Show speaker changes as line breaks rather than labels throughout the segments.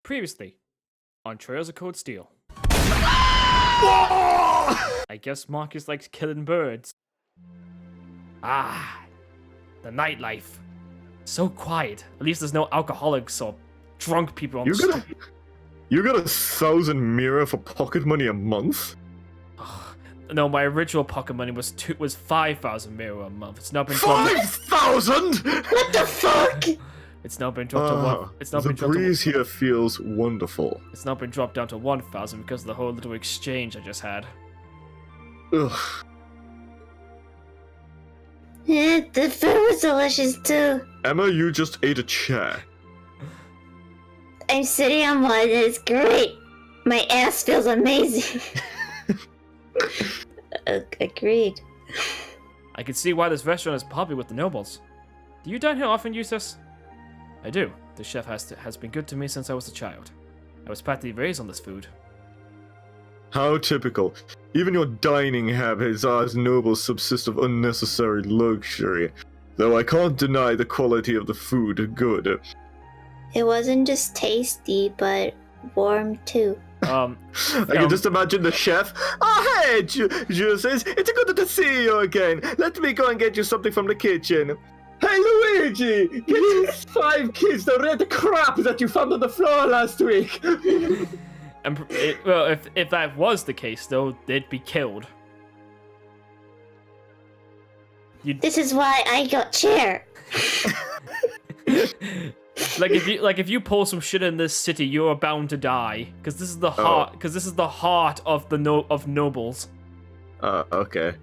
Previously, on Trails of Cold Steel. I guess Machias likes killing birds. Ah, the nightlife. So quiet. At least there's no alcoholics or drunk people on the street.
You got 1,000 mirror for pocket money a month?
No, my original pocket money was 5,000 mirror a month. It's not been dropped.
5,000?
What the fuck?
It's not been dropped to one. It's not
the
been dropped
breeze here feels wonderful.
It's not been dropped down to 1,000 because of the whole little exchange I just had.
Ugh.
Yeah, the food was delicious too.
Emma, you just ate a chair.
I'm sitting on one and it's great. My ass feels amazing. Agreed.
I can see why this restaurant is popular with the nobles. Do you dine here often, Jusis? I do. The chef has been good to me since I was a child. I was practically raised on this food.
How typical. Even your dining habits are as nobles subsist of unnecessary luxury. Though I can't deny the quality of the food are good.
It wasn't just tasty, but warm too.
I can just imagine the chef. Oh, hey, Jusis, it's good to see you again. Let me go and get you something from the kitchen. Hey, Luigi, get these 5 kids the red crap that you found on the floor last week.
Well, if that was the case, though, they'd be killed.
This is why I got chair.
if you pull some shit in this city, you are bound to die. Because this is the heart. Because this is the heart of the nobles.
Okay.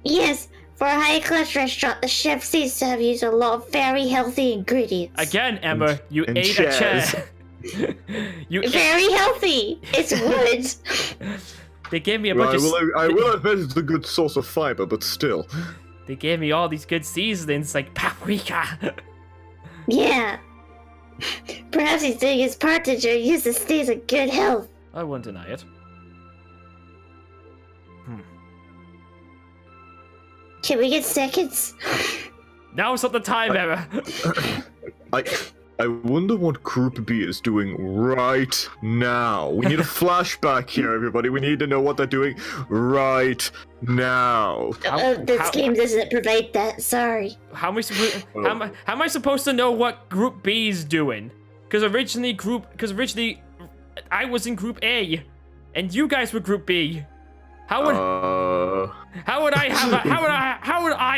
Yes, for a high-class restaurant, the chef seems to have used a lot of very healthy ingredients.
Again, Emma, you
and
ate
chairs.
a chair.
Very healthy. It's wood.
They gave me a bunch of.
I will admit it's a good source of fiber, but still.
They gave me all these good seasonings like paprika.
Yeah. Perhaps he's doing his part to use the stays in good health.
I wouldn't deny it.
Can we get seconds?
Now's not the time, Emma.
I wonder what Group B is doing right now. We need a flashback here, everybody. We need to know what they're doing right now.
This game doesn't provide that. Sorry.
How am I supposed to know what Group B is doing? Because originally I was in Group A, and you guys were Group B. How would I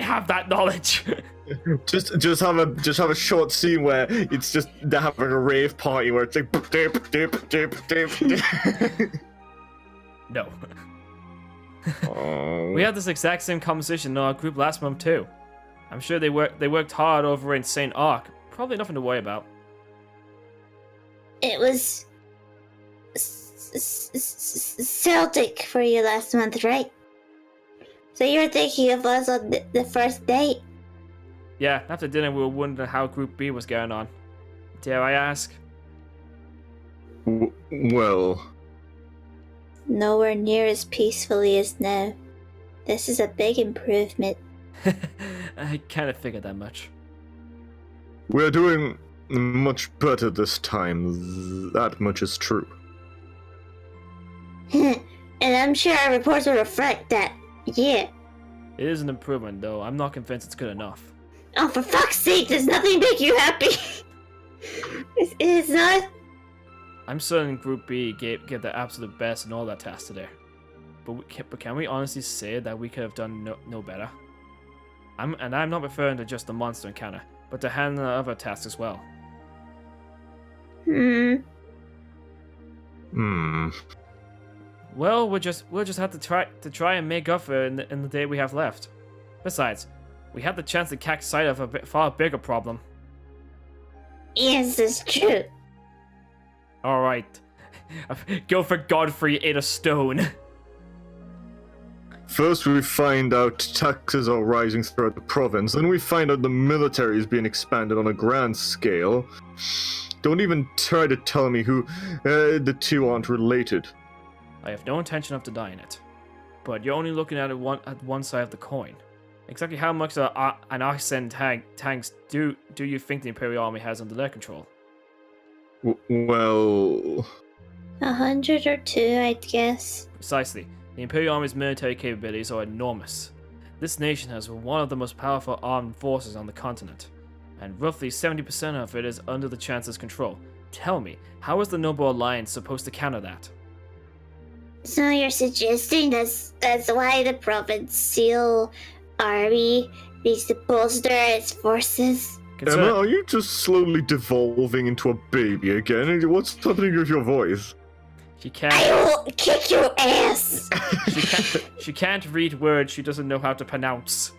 have that knowledge?
just have a short scene where it's just they're having a rave party where it's like dip, dip, dip, dip, dip.
No. We had this exact same conversation in our group last month too. I'm sure they worked hard over in St. Ark. Probably nothing to worry about.
It was Celtic for you last month, right? So you were thinking of us on the first date?
Yeah, after dinner we were wondering how Group B was going on. Dare I ask?
Well...
Nowhere near as peacefully as now. This is a big improvement.
I kind of figured that much.
We're doing much better this time. That much is true.
And I'm sure our reports will reflect that. Yeah.
It is an improvement, though. I'm not convinced it's good enough.
Oh, for fuck's sake, does nothing make you happy? It's not?
I'm certain Group B gave the absolute best in all that tasks today. But can we honestly say that we could have done no better? I'm not referring to just the monster encounter, but to handle the other tasks as well. Well, we'll just have to try and make up for it in the day we have left. Besides, we had the chance to catch sight of a far bigger problem.
Yes, it's true.
Alright. Go for Godfrey ate a stone.
First we find out taxes are rising throughout the province, then we find out the military is being expanded on a grand scale. Don't even try to tell me who the two aren't related.
I have no intention of denying it. But you're only looking at one side of the coin. Exactly how much an Arsen tanks do you think the Imperial Army has under their control?
Well...
100 or 2, I'd guess.
Precisely. The Imperial Army's military capabilities are enormous. This nation has one of the most powerful armed forces on the continent, and roughly 70% of it is under the Chancellor's control. Tell me, how is the Noble Alliance supposed to counter that?
So you're suggesting that's why the Provincial Army needs to bolster its forces?
Emma, are you just slowly devolving into a baby again? What's happening with your voice?
She can't.
I will kick your ass!
She can't read words she doesn't know how to pronounce.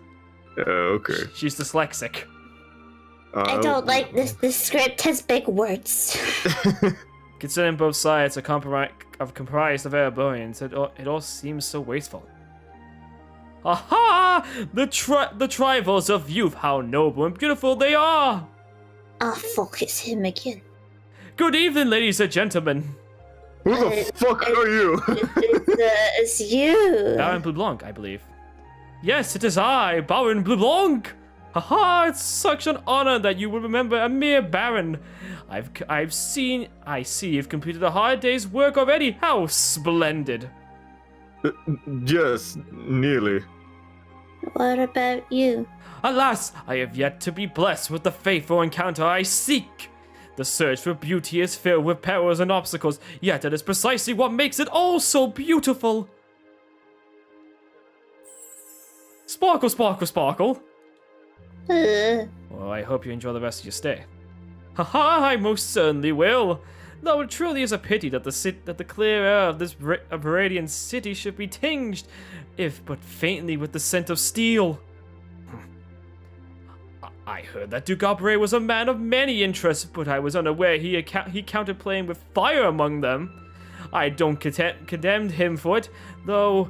Okay.
She's dyslexic.
I don't like this. This script has big words.
Considering both sides are comprised of Ereborians, it all seems so wasteful. Aha! The tribals of youth, how noble and beautiful they are!
Oh fuck, it's him again.
Good evening, ladies and gentlemen.
Who the fuck are you?
It's you.
Baron Blue I believe. Yes, it is I, Baron Blue. Haha, it's such an honor that you would remember a mere baron. I see you've completed a hard day's work already. How splendid.
Yes, nearly.
What about you?
Alas, I have yet to be blessed with the faithful encounter I seek. The search for beauty is filled with perils and obstacles, yet it is precisely what makes it all so beautiful. Sparkle, sparkle, sparkle. Well, I hope you enjoy the rest of your stay. Haha, I most certainly will. Though it truly is a pity that the clear air of this Viridian city should be tinged, if but faintly, with the scent of steel. I heard that Duke Aubrey was a man of many interests, but I was unaware he counted playing with fire among them. I don't condemn him for it, though,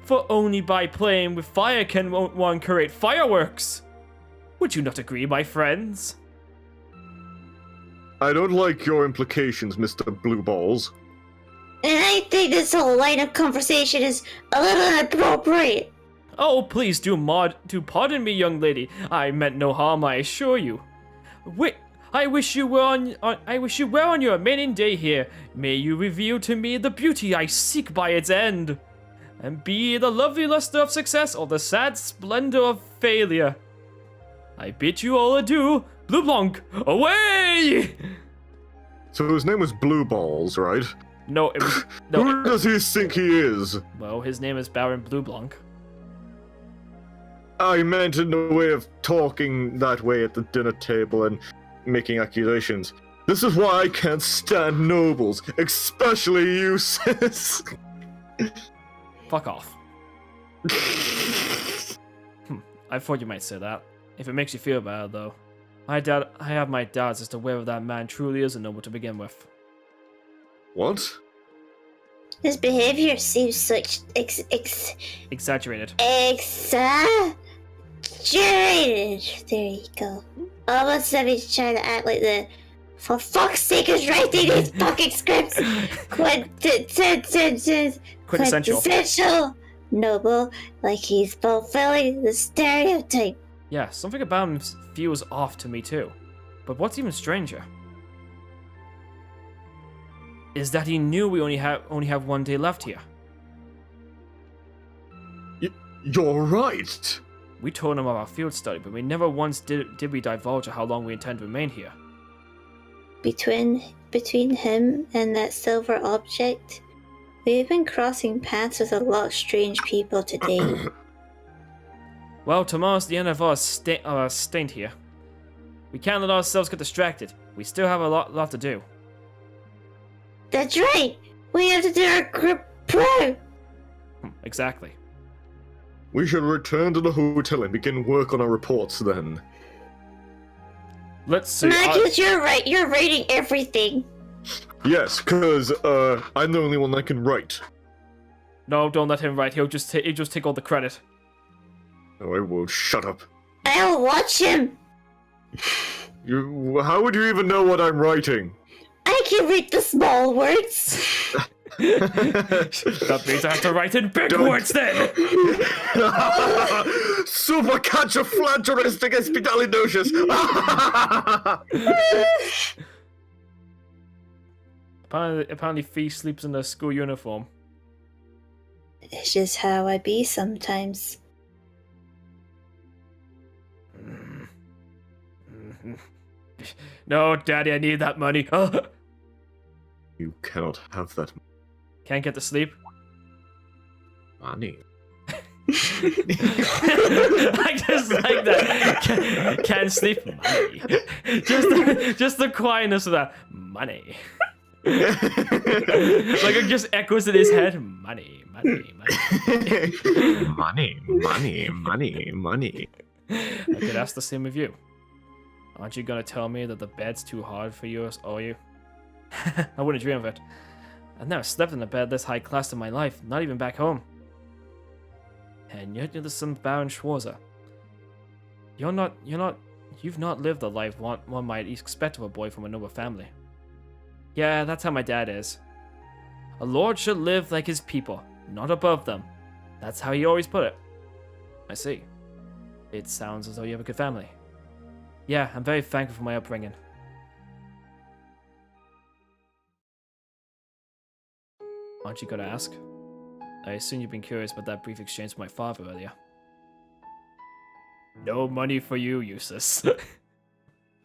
for only by playing with fire can one create fireworks. Would you not agree, my friends?
I don't like your implications, Mr. Blue Balls.
And I think this whole line of conversation is a little inappropriate.
Oh, please do pardon me, young lady. I meant no harm, I assure you. I wish you well on your remaining day here. May you reveal to me the beauty I seek by its end, and be the lovely luster of success or the sad splendor of failure. I bid you all adieu. Blue Blanc, away!
So his name was Blue Balls, right?
No, it was... No,
Who does he think he is?
Well, his name is Baron Blue Blanc.
I meant in the way of talking that way at the dinner table and making accusations. This is why I can't stand nobles, especially you, sis.
Fuck off. I thought you might say that. If it makes you feel better, though. I have my doubts as to whether that man truly is a noble to begin with.
What?
His behavior seems such
exaggerated.
Exaggerated. There you go. Almost as if he's trying to act like the, for fuck's sake, who's writing these fucking scripts? Quintessential noble, like he's fulfilling the stereotype.
Yeah, something about him feels off to me too. But what's even stranger is that he knew we only have one day left here.
You're right.
We told him of our field study, but we never once did we divulge how long we intend to remain here.
Between him and that silver object, we've been crossing paths with a lot of strange people today.
Well, tomorrow's the end of our stint here. We can't let ourselves get distracted. We still have a lot to do.
That's right! We have to do our group pro!
Exactly.
We should return to the hotel and begin work on our reports then.
Let's see.
Machias, you're right. You're writing everything.
Yes, because I'm the only one that can write.
No, don't let him write. He'll just take all the credit.
No, I won't. Shut up.
I'll watch him.
How would you even know what I'm writing?
I can read the small words.
That means I have to write in big words then.
Supercalifragilisticexpialidocious.
Apparently Fee sleeps in a school uniform.
It's just how I be sometimes.
No, Daddy, I need that money. Oh.
You cannot have that
Can't get to sleep.
money.
I just like that. Can't sleep. Money. Just the quietness of that. Money. Like it just echoes in his head. Money.
Money, money, money, money.
I could ask the same of you. Aren't you gonna tell me that the bed's too hard for you, are you? I wouldn't dream of it. I've never slept in a bed this high class in my life, not even back home. And yet you're the son of Baron Schwarzer. You've not lived the life one might expect of a boy from a noble family. Yeah, that's how my dad is. A lord should live like his people, not above them. That's how he always put it. I see. It sounds as though you have a good family. Yeah, I'm very thankful for my upbringing. Aren't you gonna ask? I assume you've been curious about that brief exchange with my father earlier. No money for you, Jusis.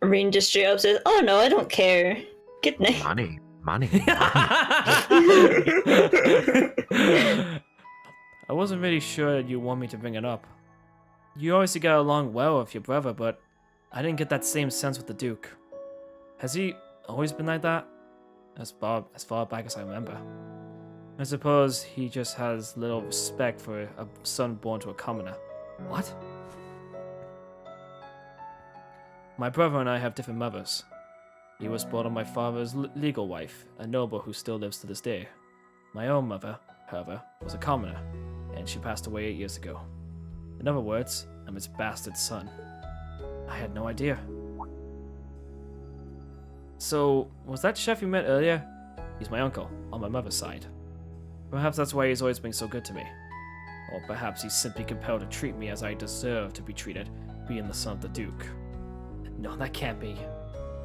Rean just straight up says, "Oh no, I don't care. Good night."
Money, money.
I wasn't really sure that you want me to bring it up. You obviously got along well with your brother, but I didn't get that same sense with the Duke. Has he always been like that? As far back as I remember. I suppose he just has little respect for a son born to a commoner. What? My brother and I have different mothers. He was born on my father's legal wife, a noble who still lives to this day. My own mother, however, was a commoner, and she passed away 8 years ago. In other words, I'm his bastard son. I had no idea. So, was that chef you met earlier? He's my uncle, on my mother's side. Perhaps that's why he's always been so good to me. Or perhaps he's simply compelled to treat me as I deserve to be treated, being the son of the Duke. No, that can't be.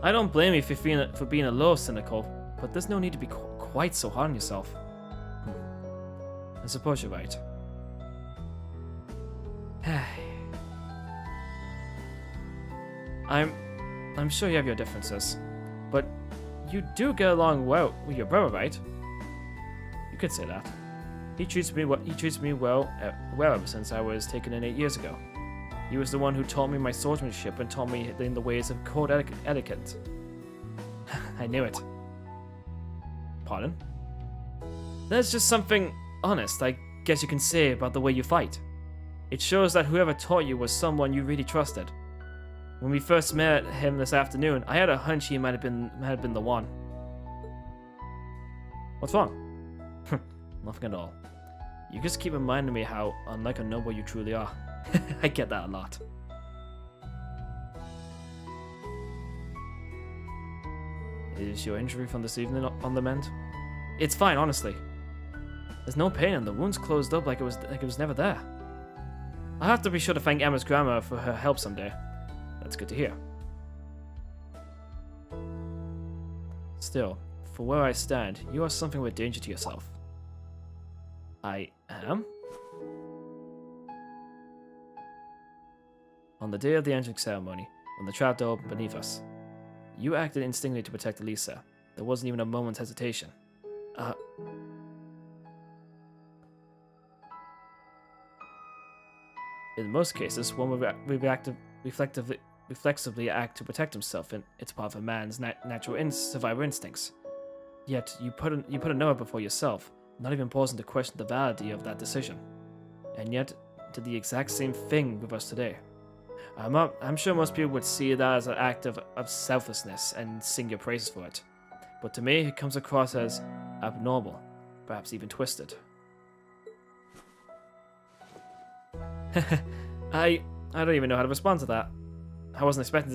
I don't blame you for being a little cynical, but there's no need to be quite so hard on yourself. I suppose you're right. I'm sure you have your differences, but you do get along well with your brother, right? You could say that. He treats me well ever since I was taken in 8 years ago. He was the one who taught me my swordsmanship and taught me in the ways of court etiquette. I knew it. Pardon? There's just something honest, I guess you can say, about the way you fight. It shows that whoever taught you was someone you really trusted. When we first met him this afternoon, I had a hunch he might have been the one. What's wrong? Nothing at all. You just keep reminding me how unlike a noble you truly are. I get that a lot. Is your injury from this evening on the mend? It's fine, honestly. There's no pain and the wound's closed up like it was never there. I'll have to be sure to thank Emma's grandma for her help someday. That's good to hear. Still, for where I stand, you are something of a danger to yourself. I am? On the day of the entering ceremony, when the trapdoor opened beneath us, you acted instinctively to protect Elisa. There wasn't even a moment's hesitation. In most cases, one would reflexively act to protect himself, and it's part of a man's natural survival instincts. Yet, you put a Noah before yourself, not even pausing to question the validity of that decision. And yet, did the exact same thing with us today. I'm sure most people would see that as an act of selflessness and sing your praises for it. But to me, it comes across as abnormal, perhaps even twisted. I don't even know how to respond to that. I wasn't expecting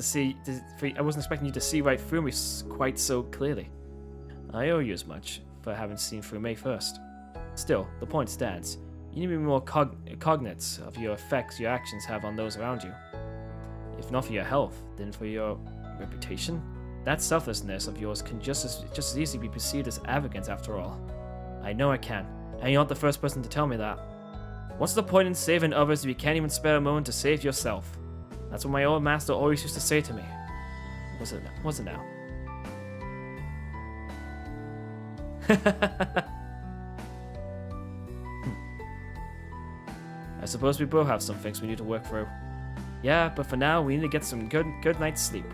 you to see right through me quite so clearly. I owe you as much for having seen through me first. Still, the point stands. You need to be more cognate of your effects your actions have on those around you. If not for your health, then for your reputation. That selflessness of yours can just as easily be perceived as arrogance after all. I know it can, and you're not the first person to tell me that. What's the point in saving others if you can't even spare a moment to save yourself? That's what my old master always used to say to me. Was it now? I suppose we both have some things we need to work through. Yeah, but for now, we need to get some good night's sleep.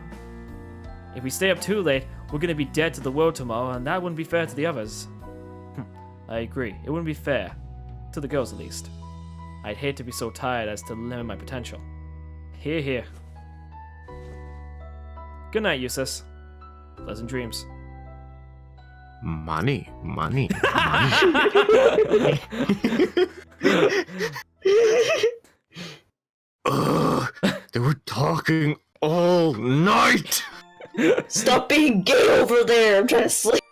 If we stay up too late, we're gonna be dead to the world tomorrow, and that wouldn't be fair to the others. I agree. It wouldn't be fair. To the girls, at least. I'd hate to be so tired as to limit my potential. Hear, hear. Good night, Jusis. Pleasant dreams.
Money. They were talking all night.
Stop being gay over there. I'm trying to sleep.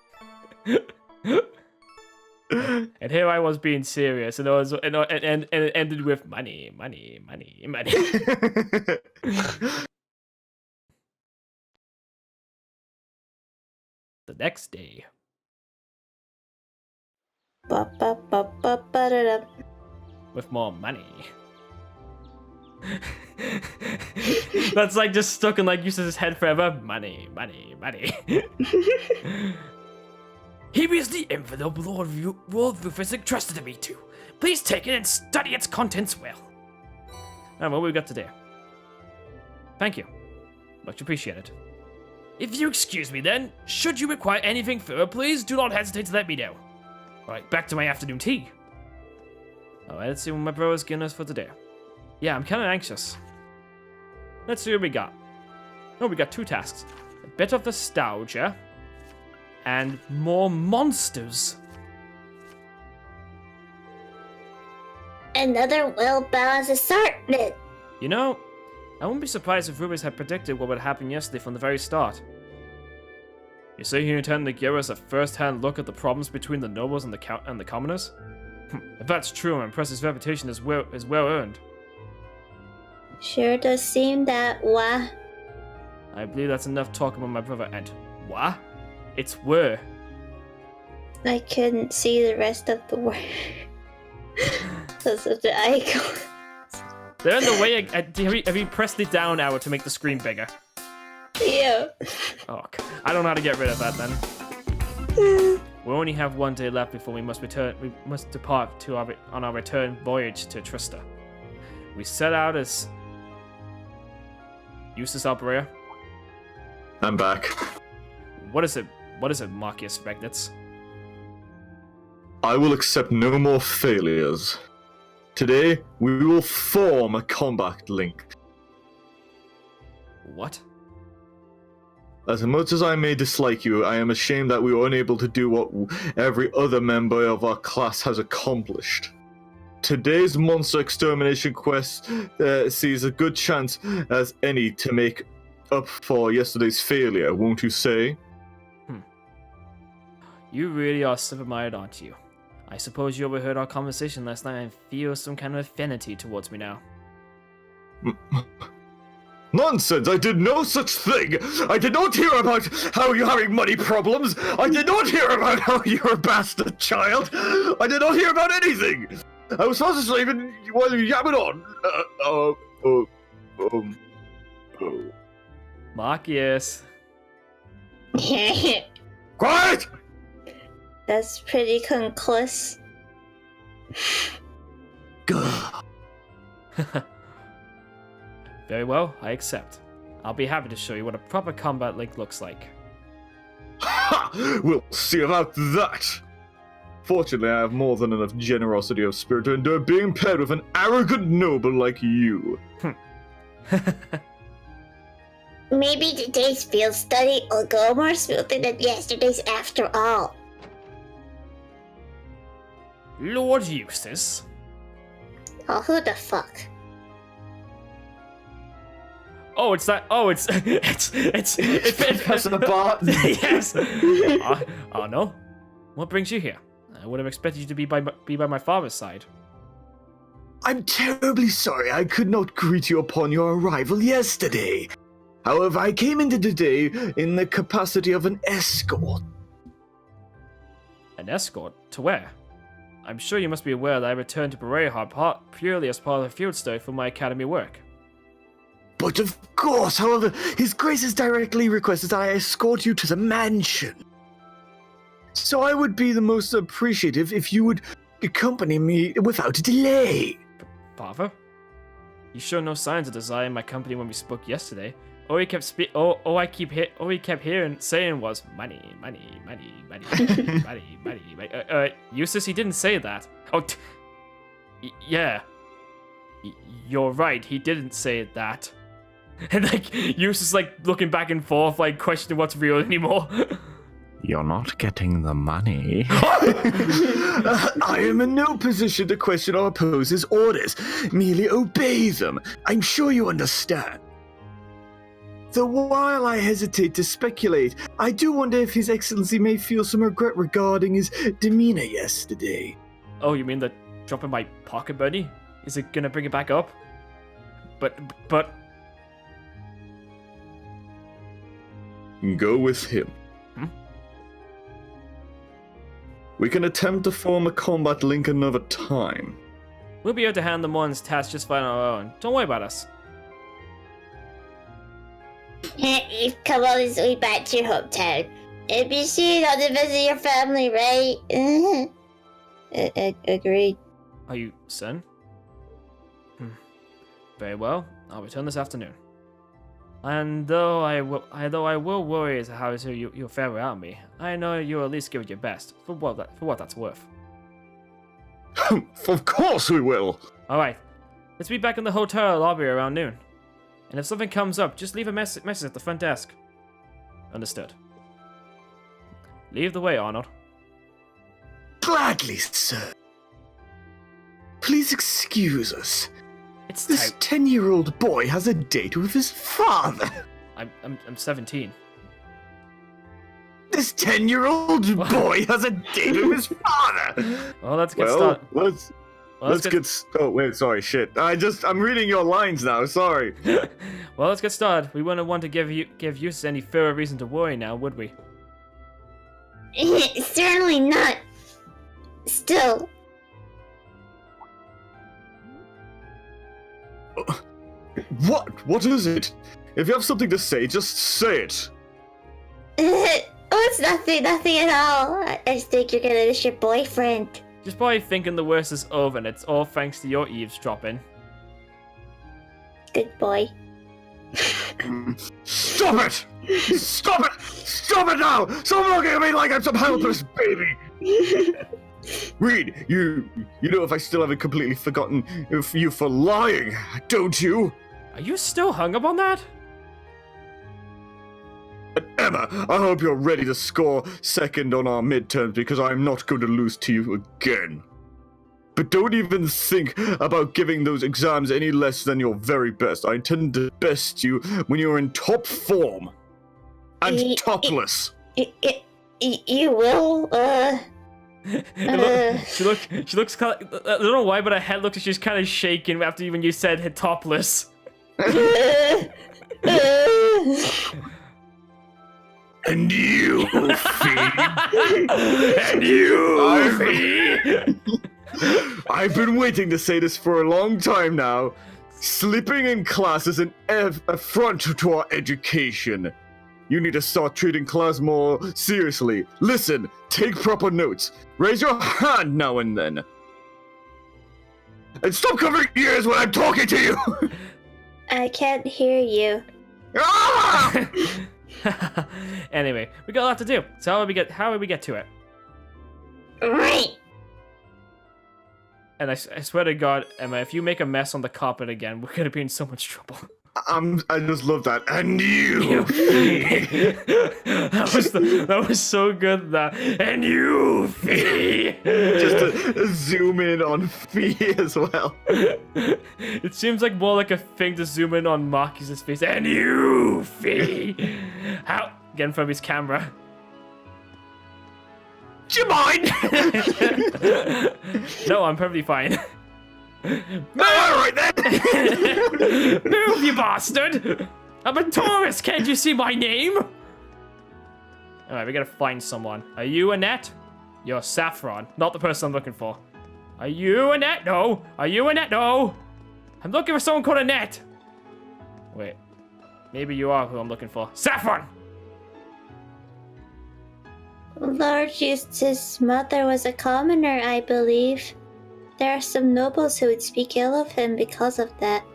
And here I was being serious, and it ended with money. The next day. With more money. That's like just stuck in like Jusis' head forever. Money. Here is the envelope Lord Rufus entrusted me to. Please take it and study its contents well. And what we got today? Thank you. Much appreciated. If you excuse me then, should you require anything further, please do not hesitate to let me know. Alright, back to my afternoon tea. Alright, let's see what my brother's giving us for today. Yeah, I'm kind of anxious. Let's see what we got. Oh, we got 2 tasks. A bit of nostalgia. And more monsters.
Another well-balanced assortment.
You know, I wouldn't be surprised if Rubens had predicted what would happen yesterday from the very start. You say you intend to give us a first-hand look at the problems between the nobles and the commoners? If that's true, I'm impressed his reputation is well earned.
Sure does seem that way.
I believe that's enough talk about my brother and what? It's where.
I couldn't see the rest of the word. Because of the icon.
They're in the way. Have you pressed the down arrow to make the screen bigger?
Yeah.
Oh, I don't know how to get rid of that then. We only have 1 day left before we must depart on our return voyage to Trista. We set out as Jusis operator.
I'm back.
What is it, Machias Magnets?
I will accept no more failures. Today, we will form a combat link.
What?
As much as I may dislike you, I am ashamed that we were unable to do what every other member of our class has accomplished. Today's monster extermination quest sees a good chance as any to make up for yesterday's failure, won't you say?
You really are simple-minded, aren't you? I suppose you overheard our conversation last night and feel some kind of affinity towards me now.
Nonsense! I did no such thing! I did not hear about how you're having money problems! I did not hear about how you're a bastard child! I did not hear about anything! I was fast asleep and while you yamming on.
Machias.
Quiet!
That's pretty conclusive.
Very well, I accept. I'll be happy to show you what a proper combat link looks like.
Ha! We'll see about that! Fortunately, I have more than enough generosity of spirit to endure being paired with an arrogant noble like you.
Maybe today's field study will go more smoothly than yesterday's after all.
Lord Jusis.
Oh, who the fuck?
Oh, it's that. Oh, it's
Pressing the button.
Yes. Oh no. What brings you here? I would have expected you to be by my father's side.
I'm terribly sorry I could not greet you upon your arrival yesterday. However, I came into today in the capacity of an escort.
An escort? To where? I'm sure you must be aware that I returned to Berehard purely as part of a field study for my academy work.
But of course, however, His Grace has directly requested I escort you to the mansion. So I would be the most appreciative if you would accompany me without delay.
Father? You showed no signs of desire in my company when we spoke yesterday. All he kept all he kept hearing saying was money, money, money, money, money, money, money. Jusis, he didn't say that. Oh, yeah. You're right. He didn't say that. And like Jusis like looking back and forth, like questioning what's real anymore.
You're not getting the money.
I am in no position to question or oppose his orders. Merely obey them. I'm sure you understand. Though while I hesitate to speculate, I do wonder if His Excellency may feel some regret regarding his demeanor yesterday.
Oh, you mean the drop in my pocket money? Is it gonna bring it back up? But...
Go with him. We can attempt to form a combat link another time.
We'll be able to handle the morning's task just fine on our own. Don't worry about us.
You've come all this way back to your hometown. It'd be sure not to visit your family, right? Agreed.
Are you certain? Very well. I'll return this afternoon. And though I will worry as to how you'll fare without me, I know you'll at least give it your best, for what that's worth.
Of course we will!
Alright, let's be back in the hotel lobby around noon. And if something comes up, just leave a message at the front desk. Understood. Leave the way, Arnold.
Gladly, sir. Please excuse us.
It's
This 10-year-old boy has a date with his father.
I'm 17.
This 10-year-old boy has a date with his father.
Well, let's get started.
Let's get. Oh wait, sorry, shit. I'm reading your lines now. Sorry.
Well, let's get started. We wouldn't want to give Jusis any further reason to worry now, would we?
Certainly not. Still.
What is it? If you have something to say, just say it.
It's nothing at all. I just think you're gonna miss your boyfriend.
Just probably thinking the worst is over, and it's all thanks to your eavesdropping.
Good boy.
Stop it! Stop it! Stop it now! Stop looking at me like I'm some helpless baby! Rean, you know if I still haven't completely forgotten you for lying, don't you?
Are you still hung up on that?
Emma, I hope you're ready to score second on our midterms because I'm not going to lose to you again. But don't even think about giving those exams any less than your very best. I intend to best you when you're in top form. And topless.
You will,
She looks kind of, I don't know why, but her head looks like she's kind of shaking after even you said topless.
And you, Fee. And you, Fee. I've been waiting to say this for a long time now. Sleeping in class is an affront to our education. You need to start treating class more seriously. Listen, take proper notes. Raise your hand now and then. And stop covering ears when I'm talking to you!
I can't hear you.
Ah!
Anyway, we got a lot to do. So how would we get to it?
Right.
And I swear to God, Emma, if you make a mess on the carpet again, we're gonna be in so much trouble.
I just love that. And you.
that was so good. And you, Fee.
Just to zoom in on Fee as well.
It seems like more like a thing to zoom in on Machias' face. And you, Fee. How? Again from his camera.
Do you mind?
No, I'm perfectly fine.
No, all right then.
Move, you bastard! I'm a tourist. Can't you see my name? All right, we gotta find someone. Are you Annette? You're Saffron, not the person I'm looking for. Are you Annette? No. Are you Annette? No. I'm looking for someone called Annette. Wait. Maybe you are who I'm looking for. Saffron!
Lord Jusis' mother was a commoner, I believe. There are some nobles who would speak ill of him because of that.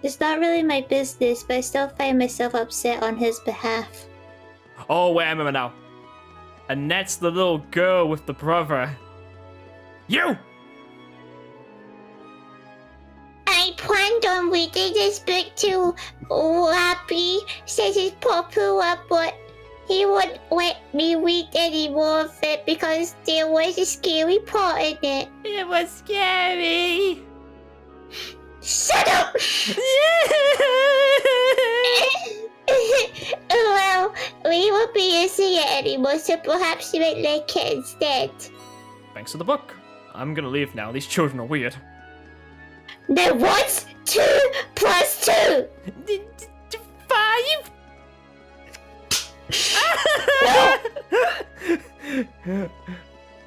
It's not really my business, but I still find myself upset on his behalf.
Oh, wait, I remember now. Annette's the little girl with the brother. You!
I planned on reading this book to Wappy, says his Papua, but he wouldn't let me read any more of it because there was a scary part in it.
It was scary.
Shut up! Well, we won't be using it anymore, so perhaps you might like it instead.
Thanks for the book. I'm gonna leave now. These children are weird.
Now what's 2 plus 2?
5?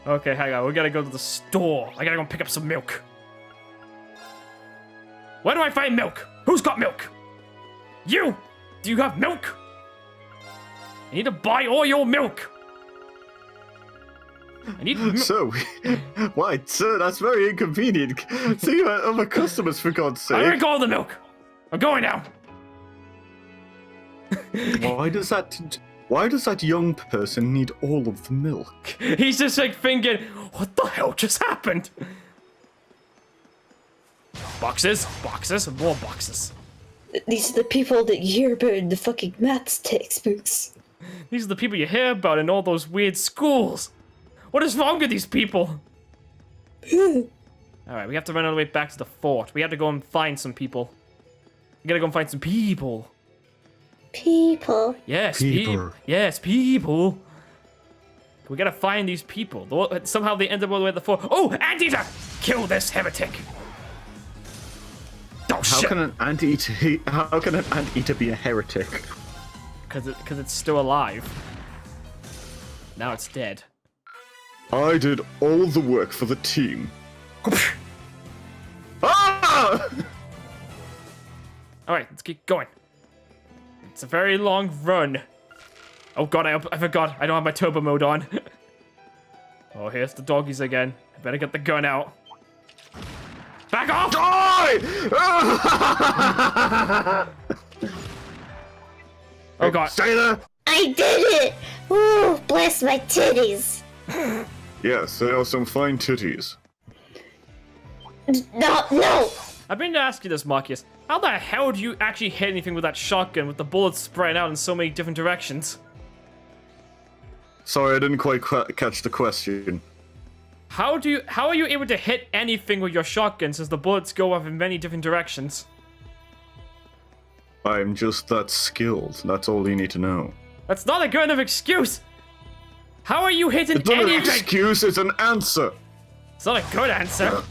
Okay, hang on. We gotta go to the store. I gotta go pick up some milk. Where do I find milk? Who's got milk? You! Do you have milk? I need to buy all your milk. I need
So, why, sir, that's very inconvenient. So you have other customers, for God's sake.
I drink all the milk. I'm going now.
Why does that young person need all of the milk?
He's just like thinking, what the hell just happened? Boxes, boxes, more boxes.
These are the people that you hear about in the fucking maths textbooks.
These are the people you hear about in all those weird schools. What is wrong with these people? Alright, we have to run all the way back to the fort. We have to go and find some people. We gotta go and find some people.
People?
Yes,
People.
Yes, people. We gotta find these people. Somehow they end up all the way at the fort. Oh, anteater! Kill this heretic. Oh,
How
shit.
can an anteater be a heretic?
Because it's still alive. Now it's dead.
I did all the work for the team. Ah!
Alright, let's keep going. It's a very long run. Oh god, I forgot. I don't have my turbo mode on. Oh, here's the doggies again. I better get the gun out. Back off!
Die!
Oh god.
Stay there!
I did it! Ooh, bless my titties.
Yes, they are some fine titties.
No!
I've been to ask you this, Machias. How the hell do you actually hit anything with that shotgun with the bullets spreading out in so many different directions?
Sorry, I didn't quite catch the question.
How are you able to hit anything with your shotgun since the bullets go off in many different directions?
I'm just that skilled. That's all you need to know.
That's not a good enough excuse! How are you hitting
It's not an
anything?
excuse, it's an answer.
It's not a good answer.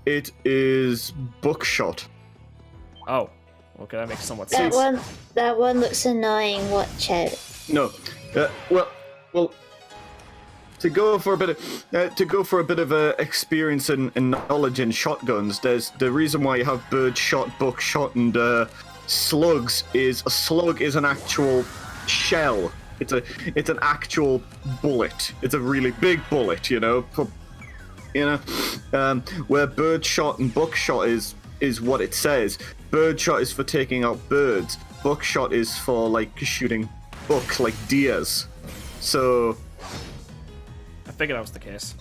It is buckshot.
Oh. Okay, that makes somewhat
That
sense.
that one looks annoying, watch out.
No. Well. To go for a bit of experience and knowledge in shotguns, there's the reason why you have birdshot, buckshot, and slugs is a slug is an actual shell. It's an actual bullet. It's a really big bullet, you know. Where birdshot and buckshot is what it says. Birdshot is for taking out birds. Buckshot is for like shooting buck like deers. So.
I figured that was the case.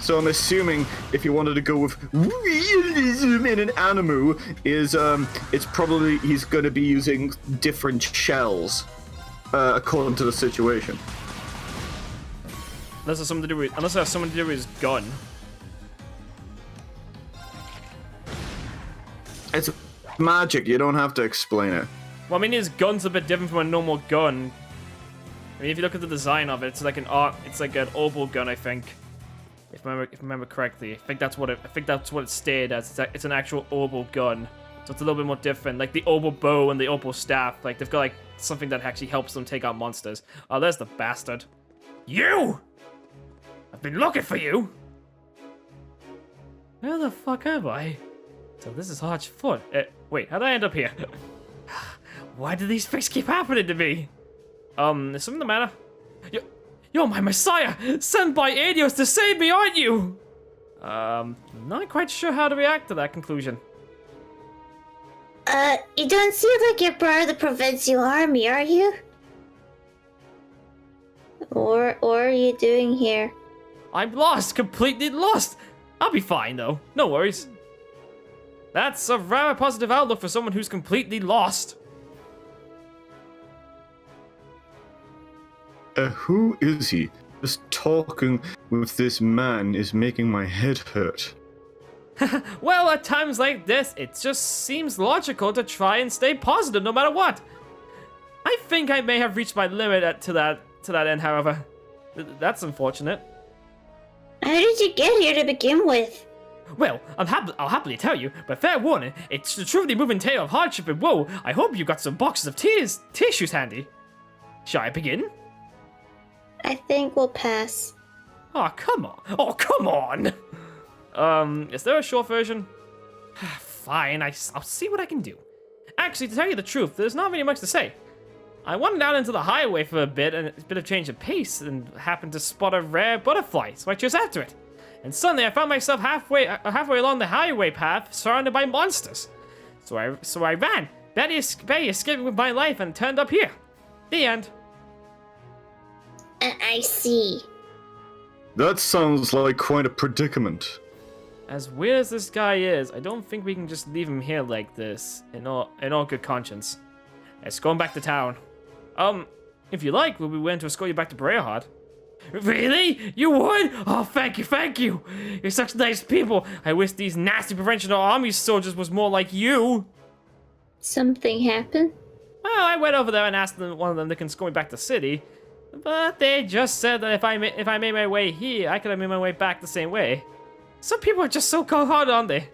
So I'm assuming if you wanted to go with realism in an animal, it's probably he's going to be using different shells according to the situation.
Unless it has something to do with his gun.
It's magic. You don't have to explain it.
Well, I mean, his gun's a bit different from a normal gun. I mean, if you look at the design of it, it's like an oval gun, I think. If I remember correctly, I think that's what it stated as. It's an actual oboe gun, so it's a little bit more different. Like the oboe bow and the oboe staff, like they've got like something that actually helps them take out monsters. Oh, there's the bastard. You! I've been looking for you. Where the fuck am I? So this is Hodge Foot. Wait, how'd I end up here? Why do these things keep happening to me? Is something the matter? You're my messiah, sent by Adios to save me, aren't you? Not quite sure how to react to that conclusion.
You don't seem like you're part of the Provincial Army, are you? Or are you doing here?
I'm lost, completely lost. I'll be fine though, no worries. That's a rather positive outlook for someone who's completely lost.
Who is he? Just talking with this man is making my head hurt.
Well, at times like this, it just seems logical to try and stay positive no matter what. I think I may have reached my limit to that end, however. That's unfortunate.
How did you get here to begin with?
Well, I'll happily tell you, but fair warning, it's a truly moving tale of hardship and woe. I hope you got some boxes of tissues handy. Shall I begin?
I think we'll pass.
Oh, come on. Oh, come on. Is there a short version? Fine, I'll see what I can do. Actually, to tell you the truth, there's not really much to say. I wandered out into the highway for a bit, and a bit of change of pace, and happened to spot a rare butterfly, so I chose after it. And suddenly I found myself halfway along the highway path, surrounded by monsters. So I ran, barely escaping with my life, and turned up here. The end.
I see.
That sounds like quite a predicament.
As weird as this guy is, I don't think we can just leave him here like this, in all good conscience. Let's go back to town. If you like, we'll be willing to escort you back to Brayhard. Really? You would? Oh, thank you. You're such nice people. I wish these nasty provincial army soldiers was more like you.
Something happened?
Well, I went over there and asked one of them to escort me back to the city, but they just said that if I made my way here, I could have made my way back the same way. Some people are just so cold-hearted, aren't they?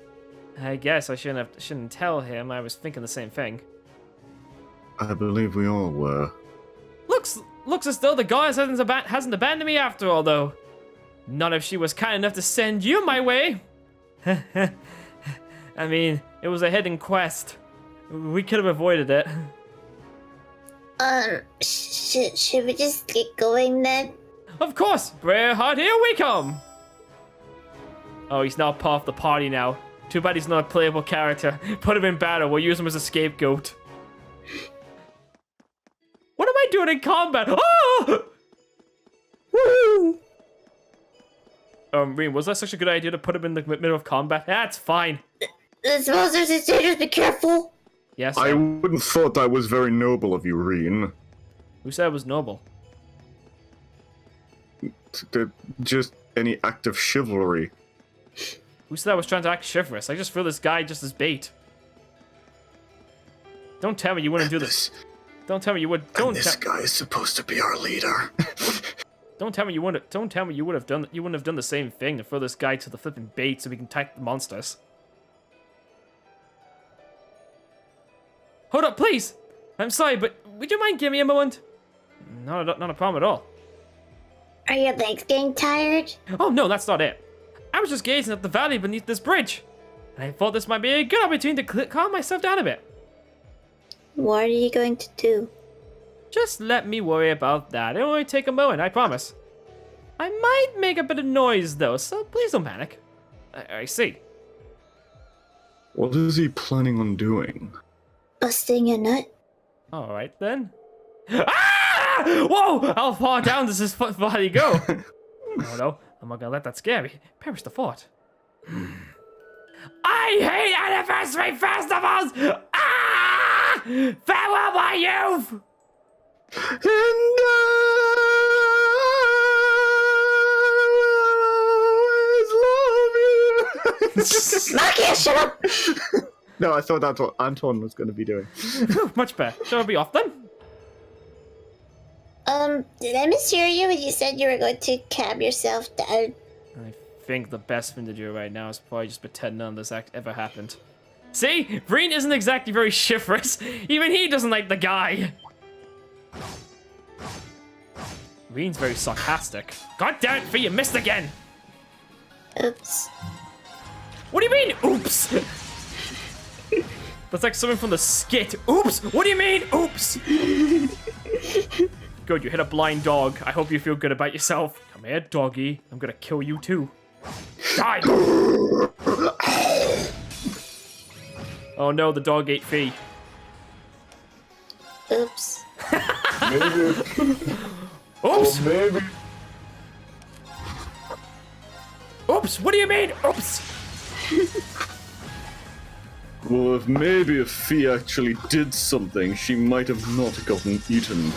I guess I shouldn't tell him. I was thinking the same thing.
I believe we all were.
Looks as though the goddess hasn't abandoned me after all, though. Not if she was kind enough to send you my way. I mean, it was a hidden quest. We could have avoided it.
Should we just get going then?
Of course! Brayhard, here we come! Oh, he's now part of the party now. Too bad he's not a playable character. Put him in battle, we'll use him as a scapegoat. What am I doing in combat? Oh! Woo! Rean, was that such a good idea to put him in the middle of combat? That's fine.
The monsters and dangerous, be careful!
Yes,
I wouldn't thought that was very noble of you, Rean.
Who said it was noble?
Just any act of chivalry.
Who said I was trying to act chivalrous? I just feel this guy just as bait. Don't tell me you wouldn't do this. Don't tell me you would.
This guy is supposed to be our leader.
Don't tell me you wouldn't. Don't tell me you would have done. You wouldn't have done the same thing to throw this guy to the flipping bait so we can attack the monsters. Hold up, please. I'm sorry, but would you mind giving me a moment? Not a problem at all.
Are your legs getting tired?
Oh no, that's not it. I was just gazing at the valley beneath this bridge, and I thought this might be a good opportunity to calm myself down a bit.
What are you going to do?
Just let me worry about that. It'll only take a moment, I promise. I might make a bit of noise though, so please don't panic. I see.
What is he planning on doing?
Busting a nut?
Alright then. Ah! Whoa! How far down does this body go? Oh no, I'm not gonna let that scare me. Perish the thought. I hate anniversary festivals! Ah! Farewell, my youth!
And I will always love you.
Machias, shut up!
No, I thought that's what Anton was going to be doing.
Much better. Shall I be off then?
Did I mishear you when you said you were going to calm yourself down?
I think the best thing to do right now is probably just pretend none of this ever happened. See? Rean isn't exactly very chivalrous. Even he doesn't like the guy. Rean's very sarcastic. God damn it, Fee, you missed again!
Oops.
What do you mean, oops? That's like something from the skit. Oops! What do you mean, oops? Good, you hit a blind dog. I hope you feel good about yourself. Come here, doggy. I'm gonna kill you too. Die! Oh no, the dog ate Fee.
Oops.
Maybe.
Oops!
Oh, maybe.
Oops! What do you mean? Oops!
Well, if Fee actually did something, she might have not gotten eaten.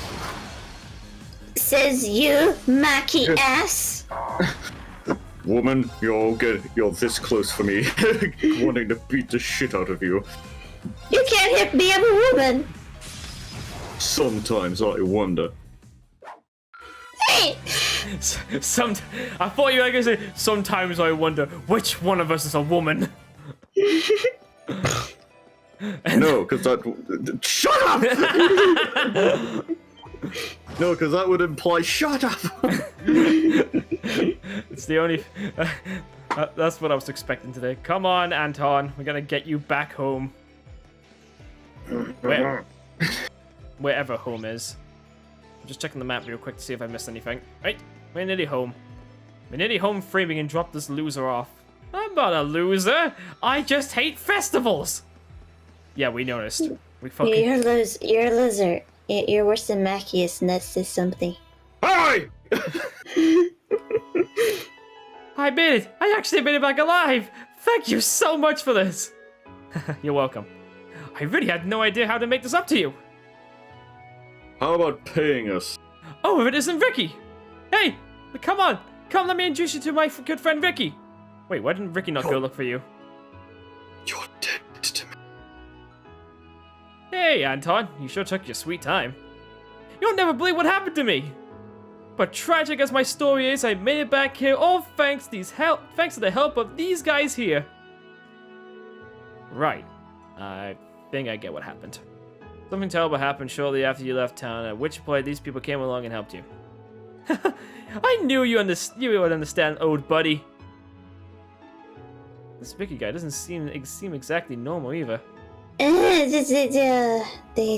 Says you, Machias.
Woman, you're this close for me, wanting to beat the shit out of you.
You can't hit me, I'm a woman.
Sometimes I wonder.
Hey!
I thought you were gonna say, sometimes I wonder which one of us is a woman.
No, because that... Shut up! No, because that would imply shut up!
It's the only... that's what I was expecting today. Come on, Anton. We're gonna get you back home. Wherever home is. I'm just checking the map real quick to see if I missed anything. Right, we're nearly home. We're nearly home free. We can drop this loser off. I'm not a loser. I just hate festivals. Yeah, we noticed. We fucking...
You're a loser. You're worse than Machias, and that says something.
Hi!
I made it. I actually made it back alive. Thank you so much for this. You're welcome. I really had no idea how to make this up to you.
How about paying us?
Oh, if it isn't Ricky! Hey, come on! Come, let me introduce you to my good friend Ricky! Wait, why didn't Ricky not go look for you?
You're dead to me.
Hey, Anton, you sure took your sweet time. You'll never believe what happened to me! But tragic as my story is, I made it back here all thanks to the help of these guys here. Right. I think I get what happened. Something terrible happened shortly after you left town, at which point these people came along and helped you. I knew you would understand, old buddy. This Vicky guy doesn't seem exactly normal either.
They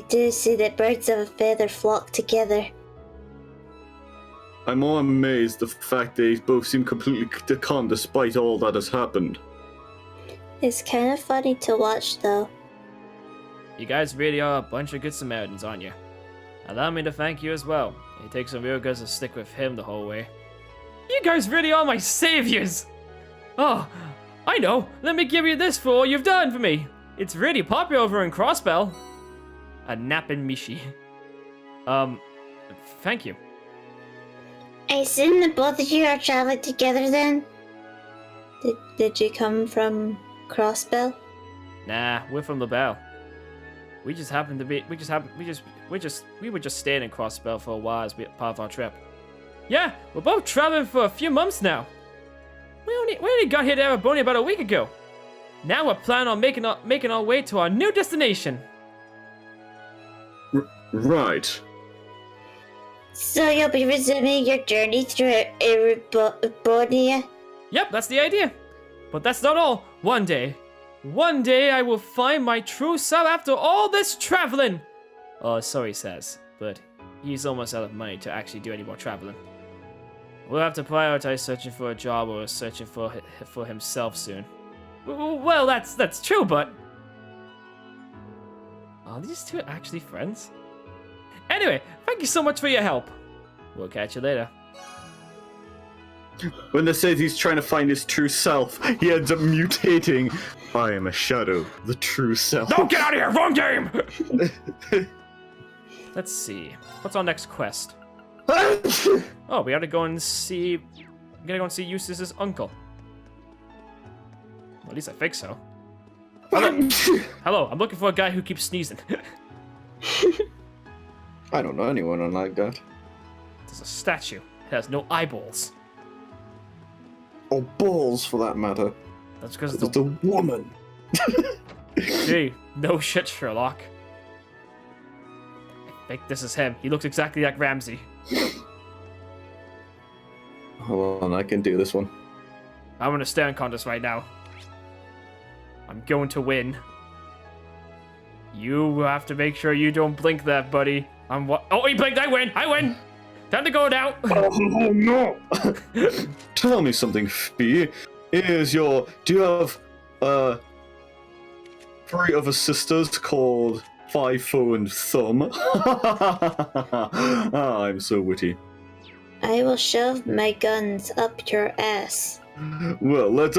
do say that birds of a feather flock together.
I'm more amazed the fact they both seem completely calm despite all that has happened.
It's kind of funny to watch, though.
You guys really are a bunch of good Samaritans, aren't you? Allow me to thank you as well. It takes some real guts to stick with him the whole way. You guys really are my saviors! Oh, I know. Let me give you this for all you've done for me. It's really popular over in Crossbell. A nappin' Mishi. Thank you.
I assume that both of you are traveling together then? Did you come from Crossbell?
Nah, we're from LaBelle. We just happened to be, we were just staying in Crossbell for a while as part of our trip. Yeah, we're both traveling for a few months now. We only got here to Erebony about a week ago. Now we're planning on making our way to our new destination.
Right.
So you'll be resuming your journey through Erebony?
Yep, that's the idea. But that's not all. One day I will find my true self after all this traveling. Oh, so he says, but he's almost out of money to actually do any more traveling. We'll have to prioritize searching for a job or searching for himself soon. Well, that's true, but are these two actually friends? Anyway, thank you so much for your help. We'll catch you later.
When they say he's trying to find his true self, he ends up mutating. I am a shadow, the true self.
Don't get out of here! Wrong game! Let's see. What's our next quest? Oh, we gotta go and see... We gotta go and see Jusis's uncle. Well, at least I think so. Hello, I'm looking for a guy who keeps sneezing.
I don't know anyone like that.
There's a statue. It has no eyeballs.
or balls for that matter.
That's because
It's a woman.
Gee, no shit, Sherlock. I think this is him. He looks exactly like Ramsey.
Hold on, I can do this one.
I'm in a staring contest right now. I'm going to win. You have to make sure you don't blink that, buddy. Oh, he blinked. I win. I win. Time to go now.
Oh no! Tell me something, Fee. Do you have three other sisters called Fifo and Thumb? I'm so witty.
I will shove my guns up your ass.
Well, let's.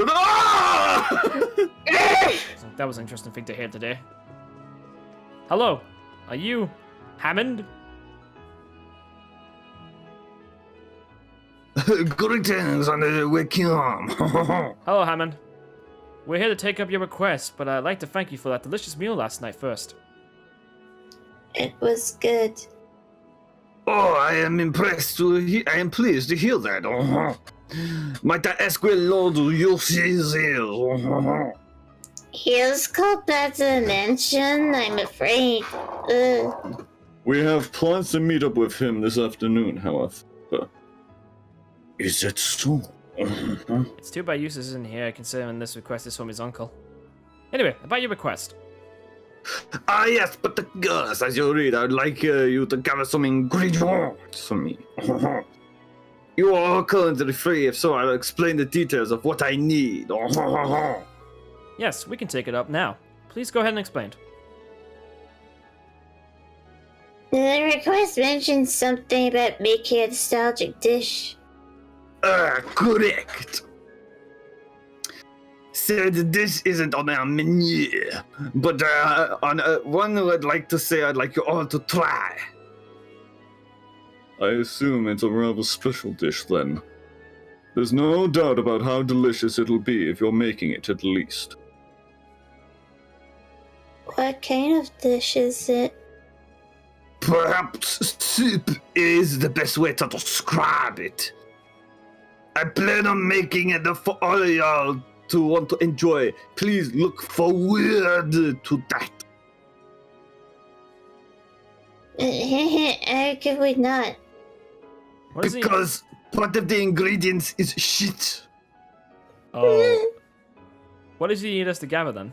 That was an interesting thing to hear today. Hello, are you Hammond?
Greetings and welcome.
Hello, Hammond. We're here to take up your request, but I'd like to thank you for that delicious meal last night first.
It was good.
Oh, I am impressed I am pleased to hear that. Might I ask where Lord Jusis is?
He's called back to the mansion, I'm afraid.
We have plans to meet up with him this afternoon, however. Is that so?
It's too bad Jusis isn't here, considering this request is from his uncle. Anyway, about your request.
Ah, yes, but as you read, I'd like you to gather some ingredients for me. You are currently free, if so, I'll explain the details of what I need.
Yes, we can take it up now. Please go ahead and explain.
The request mentioned something about making a nostalgic dish.
Correct. Said this isn't on our menu, but on one I'd like to say I'd like you all to try. I assume it's a rather special dish then. There's no doubt about how delicious it'll be if you're making it at least.
What kind of dish is it?
Perhaps soup is the best way to describe it. I plan on making it for all of y'all to want to enjoy. Please look forward to that.
How could we not?
Because part of the ingredients is shit.
Oh. What does he need us to gather then?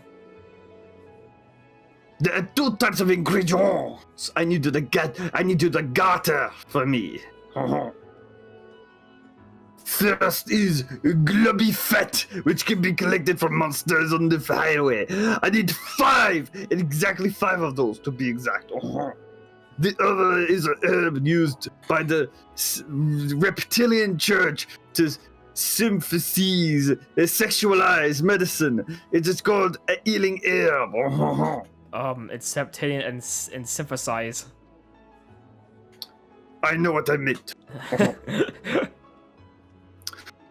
There are two types of ingredients. I need you to gather for me. First is globby fat, which can be collected from monsters on the highway. I need 5, exactly 5 of those to be exact. The other is a herb used by the reptilian church to synthesize, sexualize medicine. It is called a healing herb.
It's septilian and synthesize.
I know what I meant.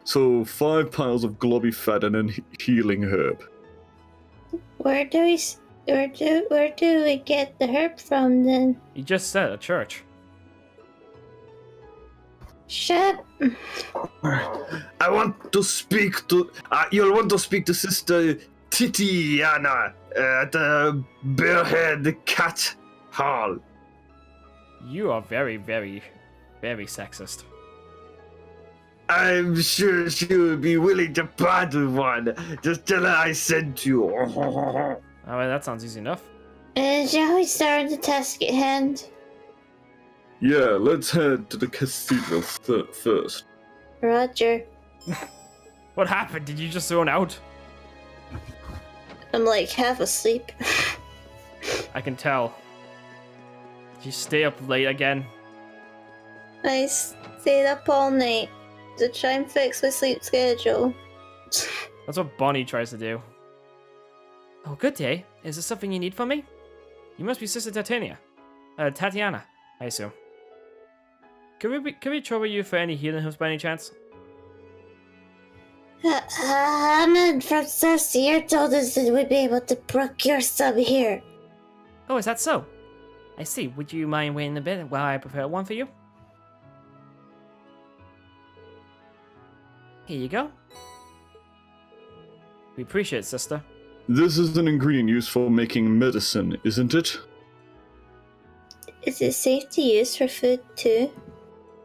So 5 piles of globby fat and a healing herb.
Where do we get the herb from then?
You just said a church.
Shut.
I want to speak to. You'll want to speak to Sister Titiana at the Bearhead Cat Hall.
You are very, very, very sexist.
I'm sure she would be willing to part with one. Just tell her I sent you.
Alright, that sounds easy enough.
Shall we start the task at hand?
Yeah, let's head to the cathedral first.
Roger.
What happened? Did you just zone out?
I'm like half asleep.
I can tell. Did you stay up late again?
I stayed up all night to try and fix my sleep schedule.
That's what Bonnie tries to do. Oh, good day. Is this something you need from me? You must be Sister Tatiana, I assume. Can we trouble you for any healing herbs by any chance?
Hammond from Saucier told us that we'd be able to procure some here.
Oh, is that so? I see. Would you mind waiting a bit while I prepare one for you? Here you go. We appreciate it, sister.
This is an ingredient used for making medicine, isn't it?
Is it safe to use for food too?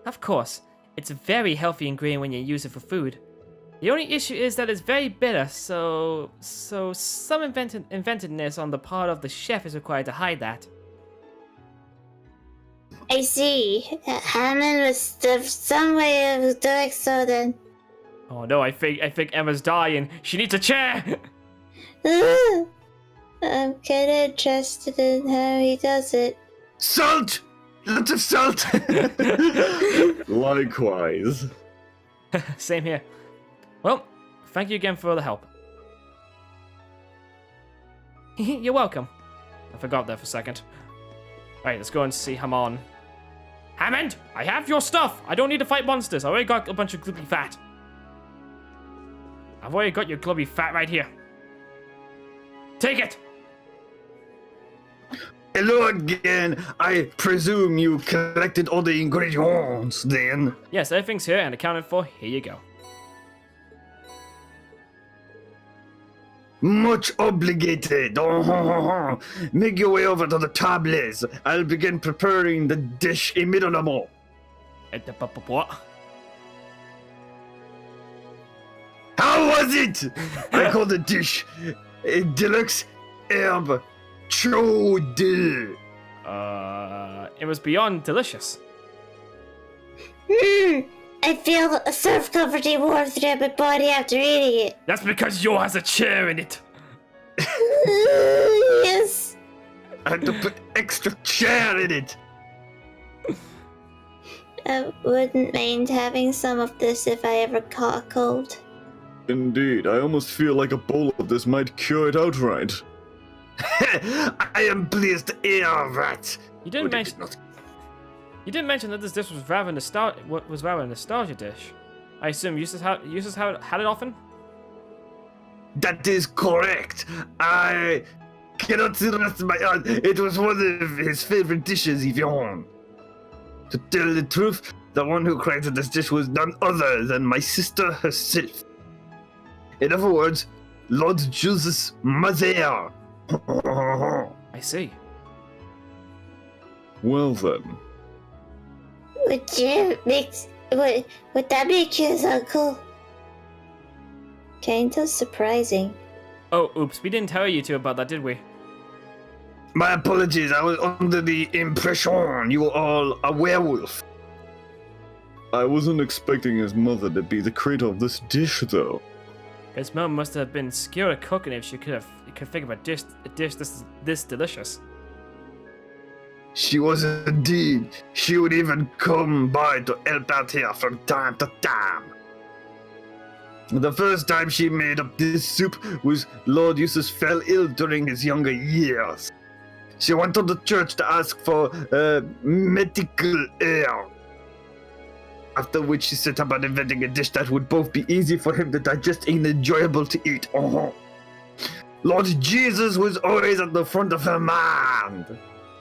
Of course. It's a very healthy ingredient when you use it for food. The only issue is that it's very bitter, so some inventiveness on the part of the chef is required to hide that.
I see. Hammond was some way of doing so then.
Oh no, I think Emma's dying. She needs a chair!
I'm kinda interested in how he does it.
Salt! Lots of salt!
Likewise.
Same here. Well, thank you again for the help. You're welcome. I forgot that for a second. Alright, let's go and see Hammond. Hammond! I have your stuff! I don't need to fight monsters. I already got a bunch of glubby fat. I've already got your glubby fat right here. Take it!
Hello again. I presume you collected all the ingredients then?
Yes, everything's here and accounted for. Here you go.
Much obligated. Make your way over to the tables. I'll begin preparing the dish immediately.
What?
How was it? I call the dish deluxe herb chaude.
It was beyond delicious.
I feel a self-comforting warmth throughout my body after eating it.
That's because yours has a chair in it.
Yes.
I had to put extra chair in it.
I wouldn't mind having some of this if I ever caught a cold.
Indeed, I almost feel like a bowl of this might cure it outright.
I am pleased to hear that.
You didn't
But it
mention.
did not-
You didn't mention that this dish was rather a nostalgia dish. I assume Jusis had it often.
That is correct. I cannot rest my eyes. It was one of his favorite dishes, even. To tell the truth, the one who created this dish was none other than my sister herself. In other words, Lord Jusis Father.
I see.
Well then.
Would you mix? Would that make you his uncle? Kinda surprising.
Oh, oops, we didn't tell you two about that, did we?
My apologies, I was under the impression you were all a werewolf.
I wasn't expecting his mother to be the creator of this dish, though.
His mom must have been skilled at cooking if she could think of a dish this delicious.
She was indeed. She would even come by to help out here from time to time. The first time she made up this soup was Lord Jusis fell ill during his younger years. She went to the church to ask for medical aid. After which she set about inventing a dish that would both be easy for him to digest and enjoyable to eat. Lord Jesus was always at the front of her mind.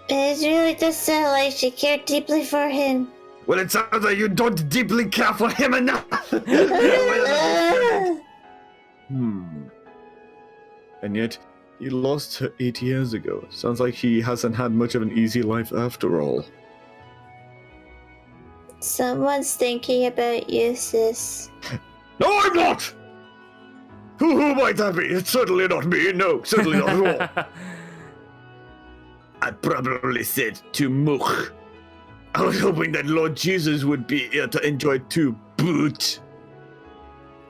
It really does sound like she cared deeply for him.
Well, it sounds like you don't deeply care for him enough.
And yet, he lost her 8 years ago. Sounds like he hasn't had much of an easy life after all.
Someone's thinking about Jusis.
No, I'm not! Who might that be? It's certainly not me. No, certainly not at all. I probably said to Much. I was hoping that Lord Jesus would be here to enjoy to boot.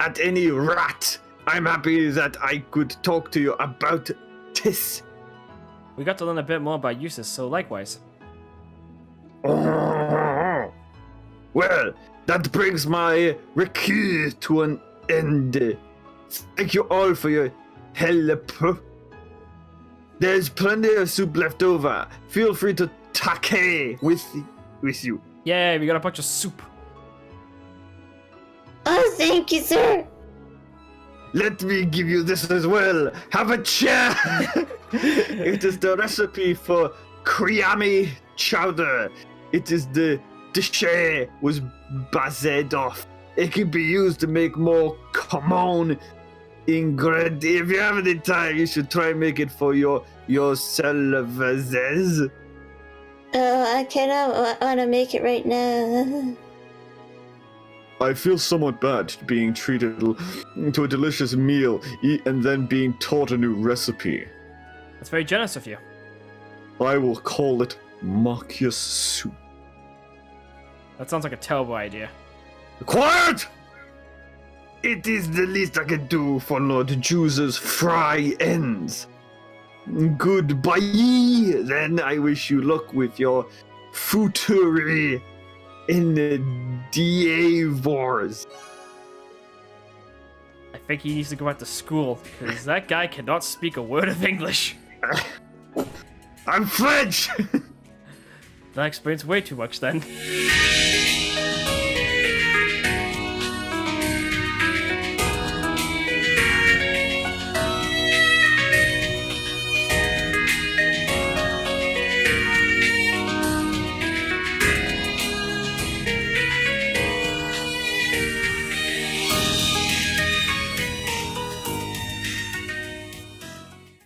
At any rate, I'm happy that I could talk to you about this.
We got to learn a bit more about Jusis, so likewise.
Well, that brings my recce to an end. Thank you all for your help. There's plenty of soup left over. Feel free to take with you.
Yeah, we got a bunch of soup.
Oh, thank you, sir.
Let me give you this as well. Have a chair. It is the recipe for creamy chowder. It is the dish was based off. It can be used to make more common ingredient. If you have any time, you should try and make it for yourself.
I cannot want to make it right now.
I feel somewhat bad being treated to a delicious meal and then being taught a new recipe.
That's very generous of you.
I will call it Machias soup.
That sounds like a terrible idea.
Quiet! It is the least I can do for Lord Jusis' fry ends. Goodbye. Then I wish you luck with your future in the DA wars.
I think he needs to go back to school, because that guy cannot speak a word of English.
I'm French!
That explains way too much then.